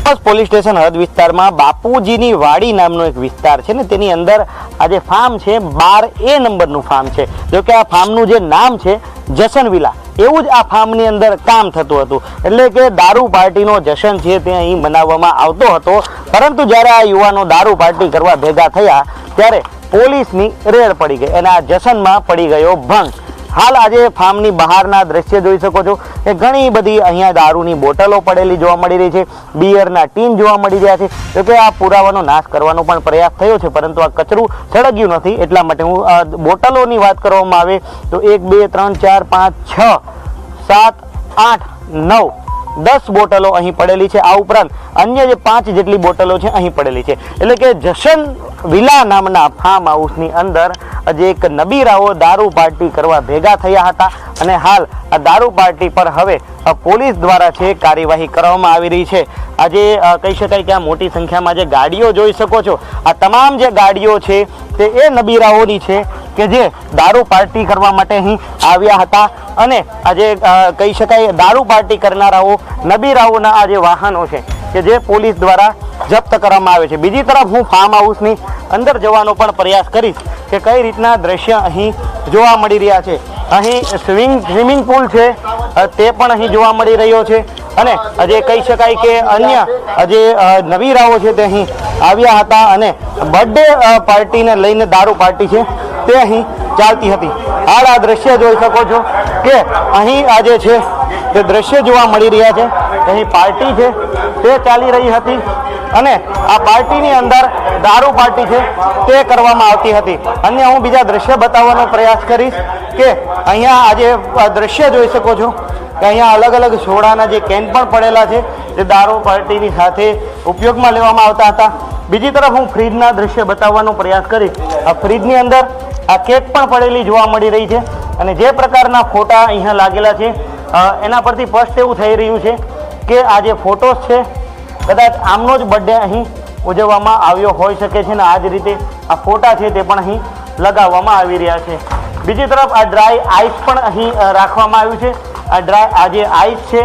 Dumas police station હદ વિસ્તારમાં બાપુજીની વાડી નામનો એક વિસ્તાર છે ને તેની અંદર આ જે ફાર્મ છે 12A નંબરનું ફાર્મ છે. જો કે આ ફાર્મનું જે નામ છે જશન વિલા, એવું જ આ ફાર્મની અંદર કામ થતું હતું. એટલે કે દારૂ પાર્ટીનો જશન છે તે અહીં મનાવવામાં આવતો હતો. પરંતુ જ્યારે આ યુવાનો દારૂ પાર્ટી કરવા ભેગા થયા ત્યારે પોલીસની રેડ પડી ગઈ અને આ જશનમાં પડી ગયો ભંગ. હાલ આજે ફાર્મની બહારના દ્રશ્ય જોઈ શકો છો કે ઘણી બધી અહીંયા દારૂની બોટલો પડેલી જોવા મળી રહી છે, બિયરના ટીન જોવા મળી રહ્યા છે. જો કે આ પુરાવાનો નાશ કરવાનો પણ પ્રયાસ થયો છે, પરંતુ આ કચરું સળગ્યું નથી. એટલા માટે હું બોટલોની વાત કરવામાં આવે તો 1 2 3 4 5 6 7 8 9 10 બોટલો અહીં પડેલી છે. આ ઉપરાંત અન્ય જે 5 જેટલી બોટલો છે અહીં પડેલી છે. એટલે કે જશન વિલા નામના ફાર્મ હાઉસની અંદર આજે એક નબીરાઓ દારૂ પાર્ટી કરવા ભેગા થયા હતા અને હાલ આ દારૂ પાર્ટી પર હવે પોલીસ દ્વારા છે કાર્યવાહી કરવામાં આવી રહી છે. આજે કહી શકાય કે આ મોટી સંખ્યામાં જે ગાડીઓ જોઈ શકો છો, આ તમામ જે ગાડીઓ છે તે એ નબીરાઓની છે કે જે દારૂ પાર્ટી કરવા માટે અહીં આવ્યા હતા. અને આજે કહી શકાય દારૂ પાર્ટી કરનારાઓ નબીરાઓના આ જે વાહનો છે કે જે પોલીસ દ્વારા જપ્ત કરવામાં આવે છે. બીજી તરફ હું ફાર્મ હાઉસની અંદર જવાનો પણ પ્રયાસ કરીશ કે કઈ રીતના દ્રશ્ય અહીં જોવા મળી રહ્યા છે. અહીં સ્વિમિંગ પુલ છે તે પણ અહીં જોવા મળી રહ્યો છે. અને જે કહી શકાય કે અન્ય જે નબીરાઓ છે તે અહીં આવ્યા હતા અને બર્થડે પાર્ટીને લઈને દારૂ પાર્ટી છે તે અહીં ચાલતી હતી. હાલ આ દ્રશ્ય જોઈ શકો છો કે અહીં આજે છે તે દ્રશ્ય જોવા મળી રહ્યા છે. અહીં પાર્ટી છે તે ચાલી રહી હતી અને આ પાર્ટીની અંદર દારૂ પાર્ટી છે તે કરવામાં આવતી હતી. અન્ય હું બીજા દ્રશ્ય બતાવવાનો પ્રયાસ કરીશ કે અહીંયા આજે દ્રશ્ય જોઈ શકો છો કે અહીંયા અલગ અલગ સોડાના જે કેન પણ પડેલા છે જે દારૂ પાર્ટીની સાથે ઉપયોગમાં લેવામાં આવતા હતા. બીજી તરફ હું ફ્રીજના દ્રશ્ય બતાવવાનો પ્રયાસ કરીશ. આ ફ્રીજની અંદર આ કેક પણ પડેલી જોવા મળી રહી છે અને જે પ્રકારના ફોટા અહીંયા લાગેલા છે એના પરથી સ્પષ્ટ એવું થઈ રહ્યું છે કે આ જે ફોટોસ છે કદાચ આમનો જ બર્થડે અહીં ઉજવવામાં આવ્યો હોઈ શકે છે ને આ જ રીતે આ ફોટા છે તે પણ અહીં લગાવવામાં આવી રહ્યા છે. બીજી તરફ આ ડ્રાય આઈસ પણ અહીં રાખવામાં આવ્યું છે. આ જે આઈસ છે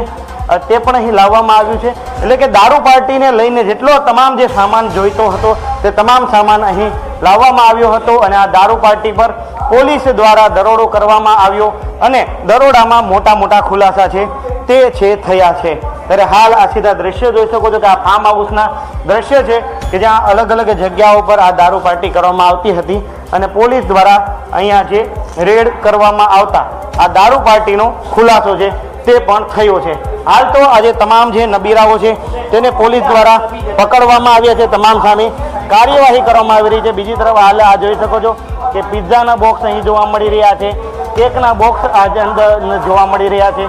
તે પણ અહીં લાવવામાં આવ્યું છે. એટલે કે દારૂ પાર્ટીને લઈને જેટલો તમામ જે સામાન જોઈતો હતો તે તમામ સામાન અહીં લાવવામાં આવ્યો હતો અને આ દારૂ પાર્ટી પર પોલીસ દ્વારા દરોડો કરવામાં આવ્યો અને દરોડામાં મોટા મોટા ખુલાસા છે તે છે થયા છે. ત્યારે હાલ આ સીધા દ્રશ્ય જોઈ શકો છો કે આ ફાર્મ હાઉસના દ્રશ્ય છે કે જ્યાં અલગ અલગ જગ્યાઓ પર આ દારૂ પાર્ટી કરવામાં આવતી હતી અને પોલીસ દ્વારા અહીંયા જે રેડ કરવામાં આવતા આ દારૂ પાર્ટીનો ખુલાસો છે તે પણ થયો છે. હાલ તો આજે તમામ જે નબીરાઓ છે તેને પોલીસ દ્વારા પકડવામાં આવ્યા છે. તમામ સામે કાર્યવાહી કરવામાં આવી રહી છે. બીજી તરફ હાલ આ જોઈ શકો છો કે પિઝાના બોક્સ અહીં જોવા મળી રહ્યા છે, કેકના બોક્સ આજે અંદર જોવા મળી રહ્યા છે.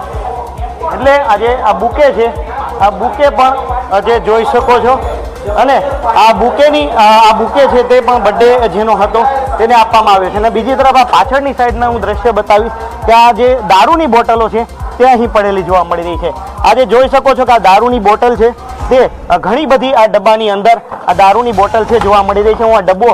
એટલે આજે આ બુકે છે, આ બુકે પણ જે જોઈ શકો છો અને આ બુકે છે તે પણ બર્થડે જેનો હતો તેને આપવામાં આવ્યો છે. અને બીજી તરફ આ પાછળની સાઈડના હું દ્રશ્ય બતાવીશ કે આ જે દારૂની બોટલો છે તે અહીં પડેલી જોવા મળી રહી છે. આજે જોઈ શકો છો કે આ દારૂની બોટલ છે તે ઘણી બધી આ ડબ્બાની અંદર આ દારૂની બોટલ છે જોવા મળી રહી છે. હું આ ડબ્બો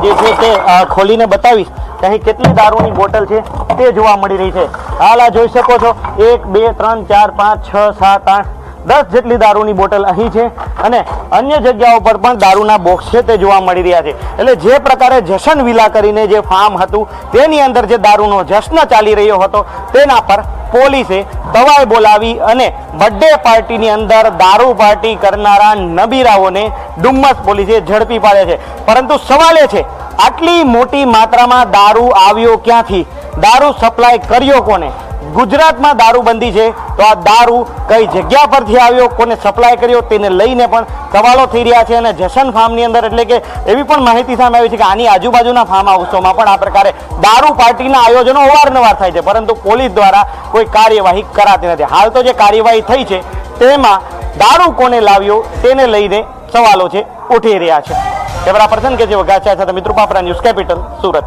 જે છે તે ખોલીને બતાવીશ કે અહીં કેટલી દારૂની બોટલ છે તે જોવા મળી રહી છે. હાલ આ જોઈ શકો છો 1 2 3 4 5 6 7 8 10 જેટલી દારૂની બોટલ અહીં છે અને અન્ય જગ્યાઓ પર પણ દારૂના બોક્સ છે તે જોવા મળી રહ્યા છે. એટલે જે પ્રકારે જશન વિલા કરીને જે ફાર્મ હતું તેની અંદર જે દારૂનો જશ્ન ચાલી રહ્યો હતો તેના પર પોલીસે તવાઈ બોલાવી અને બર્થડે પાર્ટીની અંદર દારૂ પાર્ટી કરનારા નબીરાઓને ડુમ્મસ પોલીસે ઝડપી પાડ્યા છે. પરંતુ સવાલ એ છે આટલી મોટી માત્રામાં દારૂ આવ્યો ક્યાંથી, દારૂ સપ્લાય કર્યો કોને? ગુજરાતમાં દારૂબંધી છે તો આ દારૂ કઈ જગ્યા પરથી આવ્યો, કોને સપ્લાય કર્યો તેને લઈને પણ સવાલો થઈ રહ્યા છે. અને જશન ફાર્મની અંદર એટલે કે એવી પણ માહિતી સામે આવી છે કે આની આજુબાજુના ફાર્મ હાઉસોમાં પણ આ પ્રકારે દારૂ પાર્ટીના આયોજનો અવારનવાર થાય છે, પરંતુ પોલીસ દ્વારા કોઈ કાર્યવાહી કરાતી નથી. હાલ તો જે કાર્યવાહી થઈ છે તેમાં દારૂ કોને લાવ્યો તેને લઈને સવાલો છે ઉઠી રહ્યા છે. કેમેરા પર્સન કે જે વઘાસિયા સાથે મિત્રો પાપરા ન્યૂઝ કેપિટલ સુરત.